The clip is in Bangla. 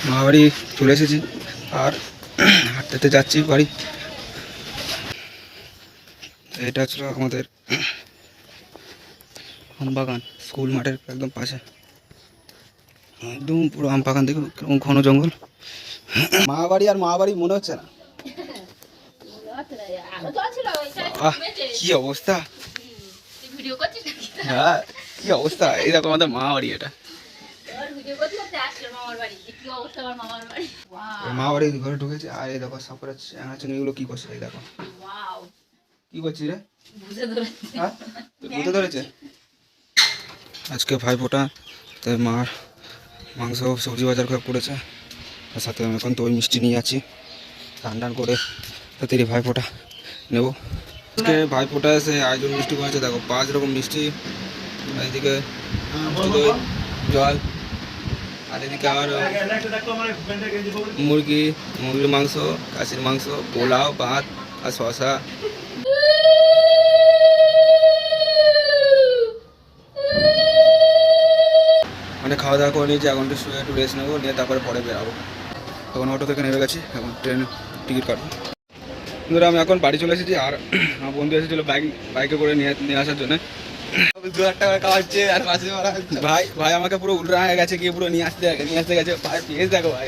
মা বাড়ি চলে এসেছি আর হাঁটতে যাচ্ছি বাড়ি। এটা ছিল আমাদের আম বাগান, স্কুল মাঠের একদম পাশে, একদম পুরো আম বাগান দেখুন কেমন ঘন জঙ্গল। মা বাড়ি আর মা বাড়ি মনে হচ্ছে না। কি অবস্থা, হ্যাঁ কি অবস্থা। এই দেখো আমাদের মা বাড়ি, এটা মা বাড়ি ঘরে ঢুকেছে। আর এই দেখো সাপের চিংড়িগুলো কি করছে, এই দেখো কি করছি রে, হ্যাঁ বুঝতে ধরেছে। আজকে ভাইফোঁটা, তাই মার মাংস সবজি বাজার করে পড়েছে, তার সাথে আমি এখন তো ওই মিষ্টি নিয়ে যাচ্ছি টান টান করে তাড়াতাড়ি ভাইফোঁটা নেবো। আজকে ভাইফোঁটা এসে আয়োজন মিষ্টি করেছে, দেখো 5 রকম মিষ্টি, এইদিকে দই জল, আর এদিকে আবার মুরগির মাংস, খাসির মাংস, পোলাও, ভাত আর শশা। মানে খাওয়া দাওয়া করে নিয়েছি, এখন একটু শুয়ে একটু রেস্ট নেবো, নিয়ে তারপরে পরে বেরাবো। তখন অটো থেকে নেমে গেছি, এখন ট্রেন টিকিট কাটবো। ধরো আমি এখন বাড়ি চলে এসেছি, আর আমার বন্ধু এসেছিলো বাইকে করে নিয়ে আসার জন্য। 2 টাকা খাওয়াচ্ছে আর পাশে ভাই আমাকে পুরো উল্টা হয়ে গেছে, গিয়ে পুরো নিয়ে আসতে গেছে। ভাই পেয়েছে দেখো ভাই।